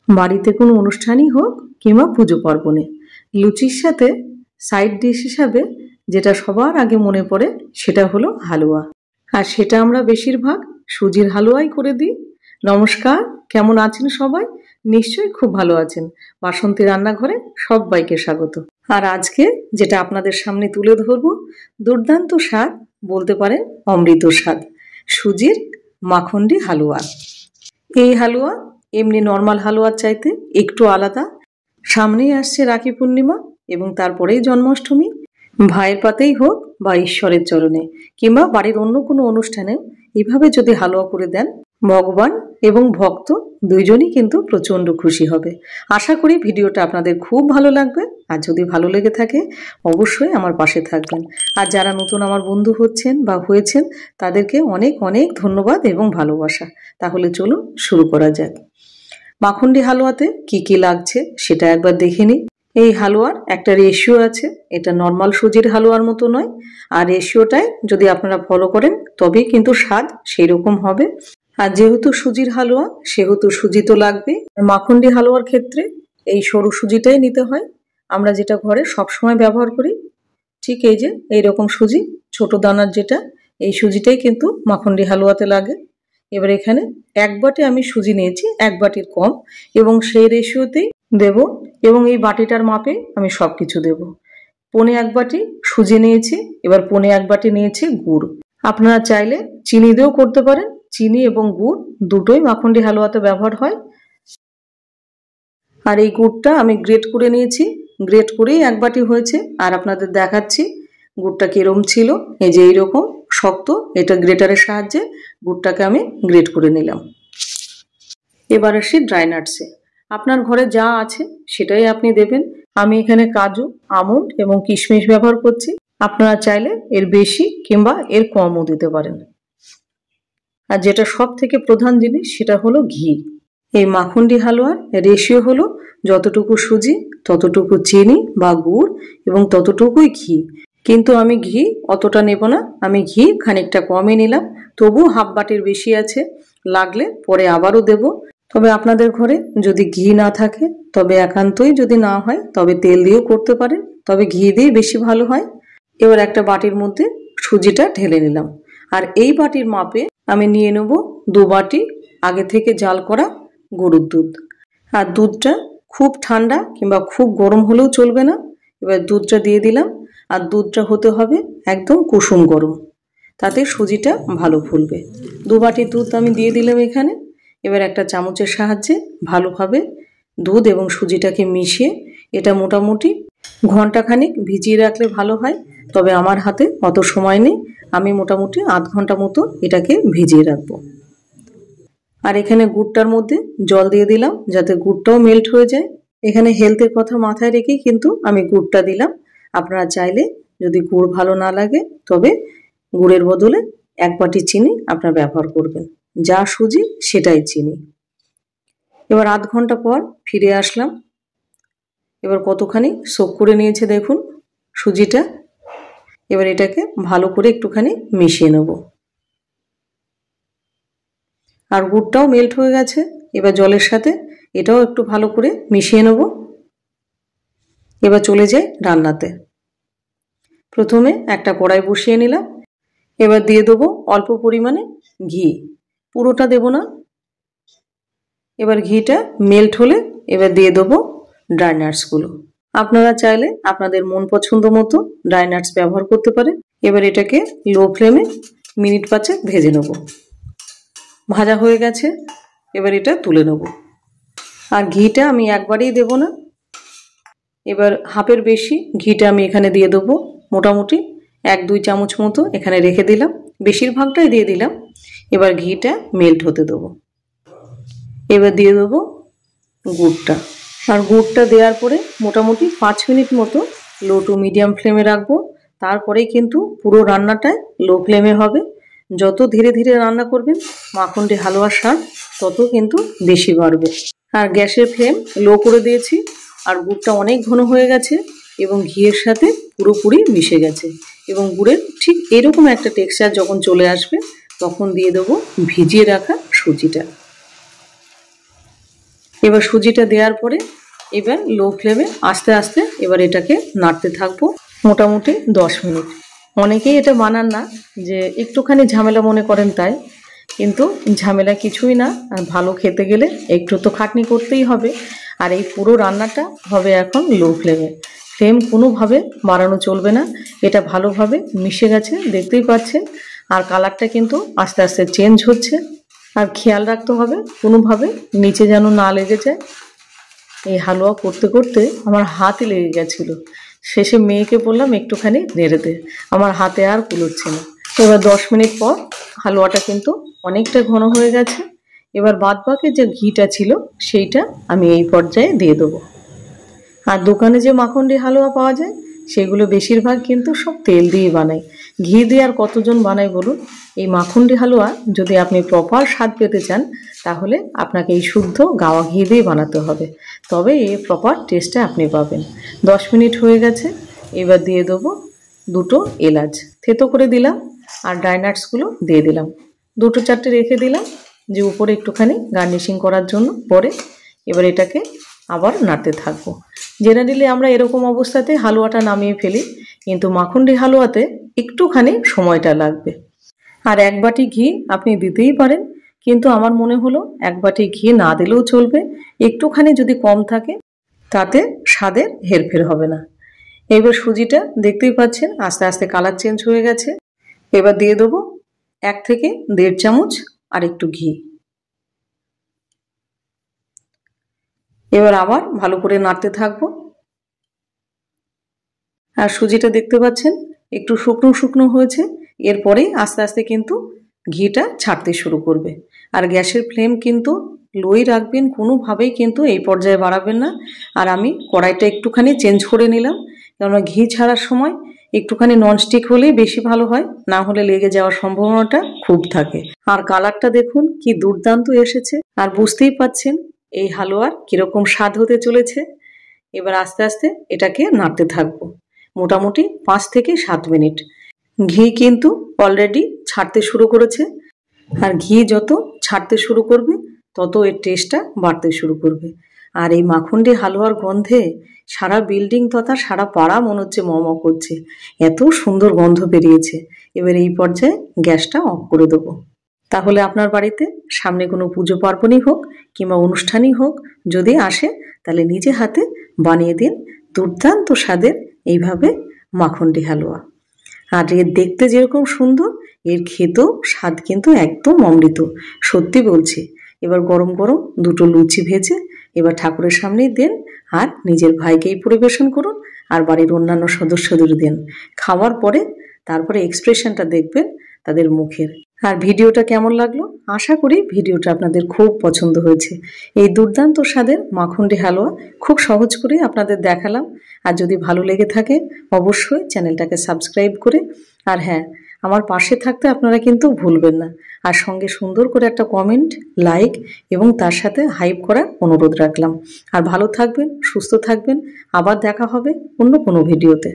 বাড়িতে কোনো অনুষ্ঠানই হোক কিংবা পুজো পার্বণে লুচির সাথে সাইড ডিশ হিসাবে যেটা সবার আগে মনে পড়ে সেটা হলো হালুয়া। আর সেটা আমরা বেশিরভাগ সুজির হালুয়াই করে দিই। নমস্কার, কেমন আছেন সবাই? নিশ্চয়ই খুব ভালো আছেন। বাসন্তী রান্নাঘরে সবাইকে স্বাগত। আর আজকে যেটা আপনাদের সামনে তুলে ধরবো, দুর্দান্ত স্বাদ, বলতে পারেন অমৃত স্বাদ, সুজির মাখন্ডি হালুয়া। এই হালুয়া এমনি নর্মাল হালুয়ার চাইতে একটু আলাদা। সামনেই আসছে রাখি পূর্ণিমা এবং তারপরেই জন্মাষ্টমী। ভাইয়ের পাতেই হোক বা ঈশ্বরের চরণে কিংবা বাড়ির অন্য কোনো অনুষ্ঠানে এভাবে যদি হালুয়া করে দেন, ভগবান এবং ভক্ত দুইজনই কিন্তু প্রচণ্ড খুশি হবে। আশা করি ভিডিওটা আপনাদের খুব ভালো লাগবে। আর যদি ভালো লেগে থাকে অবশ্যই আমার পাশে থাকবেন। আর যারা নতুন আমার বন্ধু হচ্ছেন বা হয়েছেন তাদেরকে অনেক অনেক ধন্যবাদ এবং ভালোবাসা। তাহলে চলুন শুরু করা যাক। মাখন্ডি হালুয়াতে কি কি লাগছে সেটা একবার দেখে নিই। এই হালুয়ার একটা রেশিও আছে, এটা নর্মাল সুজির হালুয়ার মতো নয়। আর রেশিওটায় যদি আপনারা ফলো করেন তবেই কিন্তু স্বাদ সেই রকম হবে। আর যেহেতু সুজির হালুয়া সেহেতু সুজি তো লাগবে। মাখন্ডি হালুয়ার ক্ষেত্রে এই সরু সুজিটাই নিতে হয়, আমরা যেটা ঘরে সবসময় ব্যবহার করি। ঠিক এই যে এইরকম সুজি, ছোট দানার যেটা, এই সুজিটাই কিন্তু মাখন্ডি হালুয়াতে লাগে। এবার এখানে এক বাটি আমি সুজি নিয়েছি, এক বাটির কম, এবং সেই রেশিওতেই দেব। এবং এই বাটিটার মাপে আমি সব কিছু দেব। পৌনে এক বাটি সুজি নিয়েছি, এবার পৌনে এক বাটি নিয়েছি গুড়। আপনারা চাইলে চিনি দিয়েও করতে পারেন। চিনি এবং গুড় দুটোই মাখন্ডি হালুয়াতে ব্যবহার হয়। আর এই গুড়টা আমি গ্রেট করে নিয়েছি, গ্রেট করেই এক বাটি হয়েছে। আর আপনাদের দেখাচ্ছি গুড়টা কিরম ছিল। এই যে এইরকম শক্ত, এটা গ্রেটারের সাহায্যে গুড়টাকে আমি গ্রেট করে নিলাম। এবার আসি ড্রাই নাটসে। আপনার ঘরে যা আছে সেটাই আপনি দেবেন। আমি এখানে কাজু, আমন্ড এবং কিশমিশ ব্যবহার করছি। আপনারা চাইলে এর বেশি কিংবা এর কমও দিতে পারেন। আর যেটা সব থেকে প্রধান জিনিস সেটা হলো ঘি। এই মাখন্ডি হালুয়ার রেশিও হলো যতটুকু সুজি ততটুকু চিনি বা গুড় এবং ততটুকুই ঘি। কিন্তু আমি ঘি অতটা নেব না, আমি ঘি খানিকটা কমই নিলাম। তবু হাফ বাটির বেশি আছে, লাগলে পরে আবারও দেব। তবে আপনাদের ঘরে যদি ঘি না থাকে, তবে একান্তই যদি না হয় তবে তেল দিয়েও করতে পারেন, তবে ঘি দিয়ে বেশি ভালো হয়। এবার একটা বাটির মধ্যে সুজিটা ঢেলে নিলাম। আর এই বাটির মাপে আমি নিয়ে নেব 2 বাটি আগে থেকে জাল করা গরুর দুধ। আর দুধটা খুব ঠান্ডা কিংবা খুব গরম হলেও চলবে না। এবার দুধটা দিয়ে দিলাম। আর দুধটা হতে হবে একদম কুসুম গরম, তাতে সুজিটা ভালো ফুলবে। 2 বাটি দুধ আমি দিয়ে দিলাম এখানে। এবার একটা চামচের সাহায্যে ভালোভাবে দুধ এবং সুজিটাকে মিশিয়ে এটা মোটামুটি ঘন্টাখানিক ভিজিয়ে রাখলে ভালো হয়। তবে আমার হাতে অত সময় নেই, আমি মোটামুটি আধ ঘন্টা মতো এটাকে ভিজিয়ে রাখবো। আর এখানে গুড়টার মধ্যে জল দিয়ে দিলাম যাতে গুড়টাও মেল্ট হয়ে যায়। এখানে হেলথের কথা মাথায় রেখেই কিন্তু আমি গুড়টা দিলাম। আপনারা চাইলে যদি গুড় ভালো না লাগে তবে গুড়ের বদলে 1 বাটি চিনি আপনারা ব্যবহার করবেন। যা সুজি সেটাই চিনি। এবার আধ ঘন্টা পর ফিরে আসলাম। এবার কতখানি সোক করে নিয়েছে দেখুন সুজিটা। এবার এটাকে ভালো করে একটুখানি মিশিয়ে নেব। আর গুড়টাও মেল্ট হয়ে গেছে। এবার জলের সাথে এটাও একটু ভালো করে মিশিয়ে নেব। এবার চলে যাই রান্নাতে। প্রথমে একটা কড়াই বসিয়ে নিলাম। এবার দিয়ে দেবো অল্প পরিমাণে ঘি, পুরোটা দেব না। এবার ঘিটা মেল্ট হলে এবার দিয়ে দেবো ড্রাই নাটসগুলো। আপনারা চাইলে আপনাদের মন পছন্দ মতো ড্রাই নাটস ব্যবহার করতে পারেন। এবার এটাকে লো ফ্লেমে মিনিট 5 ভেজে নেব। ভাজা হয়ে গেছে, এবার এটা তুলে নেব। আর ঘিটা আমি একবারেই দেব না, এবার হাফের বেশি ঘিটা আমি এখানে দিয়ে দেবো। মোটামুটি 1-2 চামচ মতো এখানে রেখে দিলাম, বেশিরভাগটাই দিয়ে দিলাম। এবার ঘিটা মেল্ট হতে দেবো। এবার দিয়ে দেবো গুড়টা। আর গুড়টা দেওয়ার পরে মোটামুটি 5 মিনিট মতো লো টু মিডিয়াম ফ্লেমে রাখবো। তারপরেই কিন্তু পুরো রান্নাটাই লো ফ্লেমে হবে। যত ধীরে ধীরে রান্না করবেন মাখন্ডি হালুয়ার স্বাদ তত কিন্তু বেশি বাড়বে। আর গ্যাসের ফ্লেম লো করে দিয়েছি। আর গুড়টা অনেক ঘন হয়ে গেছে এবং ঘিয়ের সাথে পুরোপুরি মিশে গেছে। এবং গুড়ের ঠিক এরকম একটা টেক্সচার যখন চলে আসবে তখন দিয়ে দেবো ভিজিয়ে রাখা সুজিটা। এবার সুজিটা দেওয়ার পরে এবার লো ফ্লেমে আস্তে আস্তে এবার এটাকে নাড়তে থাকবো মোটামুটি 10 মিনিট। অনেকেই এটা বানান না, যে একটুখানি ঝামেলা মনে করেন তাই, কিন্তু ঝামেলা কিছুই না। আর ভালো খেতে গেলে একটু তো খাটনি করতেই হবে। আর এই পুরো রান্নাটা হবে এখন লো ফ্লেমে, ফ্লেম কোনোভাবে বাড়ানো চলবে না। এটা ভালোভাবে মিশে গেছে দেখতেই পাচ্ছেন, আর কালারটা কিন্তু আস্তে আস্তে চেঞ্জ হচ্ছে। আর খেয়াল রাখতে হবে কোনোভাবে নিচে যেন না লেগে যায়। এই হালুয়া করতে করতে আমার হাতই লেগে গেছিলো, শেষে মেয়েকে বললাম একটুখানি নেড়ে দে, আমার হাতে আর কুলোচ্ছে না। এবার 10 মিনিট পর হালুয়াটা কিন্তু অনেকটা ঘন হয়ে গেছে। এবার বাদ বাকি যে ঘিটা ছিল সেইটা আমি এই পর্যায়ে দিয়ে দেবো। আর দোকানে যে মাখন্ডি হালুয়া পাওয়া যায় সেগুলো বেশিরভাগ কিন্তু সব তেল দিয়ে বানায়, ঘি দিয়ে আর কতজন বানায় বলুন। এই মাখন্ডি হালুয়া যদি আপনি প্রপার স্বাদ পেতে চান তাহলে আপনাকে এই শুদ্ধ গাওয়া ঘি দিয়ে বানাতে হবে, তবে এই প্রপার টেস্টটা আপনি পাবেন। 10 মিনিট হয়ে গেছে, এবার দিয়ে দেবো 2টো এলাচ থেতো করে দিলাম, আর ড্রাই নাটসগুলো দিয়ে দিলাম 2-4টে রেখে দিলাম যে উপরে একটুখানি গার্নিশিং করার জন্য পরে। এবার এটাকে আবার নাড়তে থাকবো। জেনারেলি আমরা এরকম অবস্থাতে হালুয়াটা নামিয়ে ফেলি, কিন্তু মাখন্ডি হালুয়াতে একটুখানি সময়টা লাগবে। আর 1 বাটি ঘি আপনি দিতেই পারেন, কিন্তু আমার মনে হলো 1 বাটি ঘি না দিলেও চলবে, একটুখানি যদি কম থাকে তাতে স্বাদের হেরফের হবে না। এবার সুজিটা দেখতেই পাচ্ছেন আস্তে আস্তে কালার চেঞ্জ হয়ে গেছে। এবার দিয়ে দেবো 1 থেকে 1.5 চামচ আর একটু ঘি। এবার আবার ভালো করে নাড়তে থাকবো। আর সুজিটা দেখতে পাচ্ছেন একটু শুকনো শুকনো হয়েছে, এরপরেই আস্তে আস্তে কিন্তু ঘিটা ছাড়তে শুরু করবে। আর গ্যাসের ফ্লেম কিন্তু লোই রাখবেন, কোনোভাবেই কিন্তু এই পর্যায়ে বাড়াবেন না। আর আমি কড়াইটা একটুখানি চেঞ্জ করে নিলাম, কেননা ঘি ছাড়ার সময় একটুখানি ননস্টিক হলেই বেশি ভালো হয়, না হলে লেগে যাওয়ার সম্ভাবনাটা খুব থাকে। আর কালারটা দেখুন কি দুর্দান্ত এসেছে, আর বুঝতেই পাচ্ছেন এই হালুয়ার কিরকম স্বাদ হতে চলেছে। এবার আস্তে আস্তে এটাকে নাড়তে থাকবো মোটামুটি 5 থেকে 7 মিনিট। ঘি কিন্তু অলরেডি ছাড়তে শুরু করেছে, আর ঘি যত ছাড়তে শুরু করবে তত এর টেস্টটা বাড়তে শুরু করবে। আর এই মাখন্ডি হালুয়ার গন্ধে সারা বিল্ডিং তথা সারা পাড়া মনে হচ্ছে ম ম করছে, এত সুন্দর গন্ধ বেরিয়েছে। এবার এই পর্যায়ে গ্যাসটা অফ করে দেবো। তাহলে আপনার বাড়িতে সামনে কোনো পুজো পার্বণই হোক কিংবা অনুষ্ঠানই হোক যদি আসে, তাহলে নিজে হাতে বানিয়ে দিন দুর্দান্ত স্বাদের এইভাবে মাখন্ডি হালুয়া। আর এর দেখতে যেরকম সুন্দর, এর খেতেও স্বাদ কিন্তু একদম অমৃত, সত্যি বলছি। এবার গরম গরম 2টো লুচি ভেজে এবার ঠাকুরের সামনেই দেন, আর নিজের ভাইকেই পরিবেশন করুন, আর বাড়ির অন্যান্য সদস্যদের দেন। খাওয়ার পরে তারপরে এক্সপ্রেশনটা দেখবেন তাদের মুখের। আর ভিডিওটা কেমন লাগলো, আশা করি ভিডিওটা আপনাদের খুব পছন্দ হয়েছে। এই দুর্দান্ত স্বাদের মাখন্ডি হালুয়া খুব সহজ করে আপনাদের দেখালাম। আর যদি ভালো লেগে থাকে অবশ্যই চ্যানেলটাকে সাবস্ক্রাইব করে, আর হ্যাঁ, আমার পাশে থাকতে আপনারা কিন্তু ভুলবেন না। আর সঙ্গে সুন্দর করে একটা কমেন্ট, লাইক এবং তার সাথে হাইপ করার অনুরোধ রাখলাম। আর ভালো থাকবেন, সুস্থ থাকবেন, আবার দেখা হবে অন্য কোনো ভিডিওতে।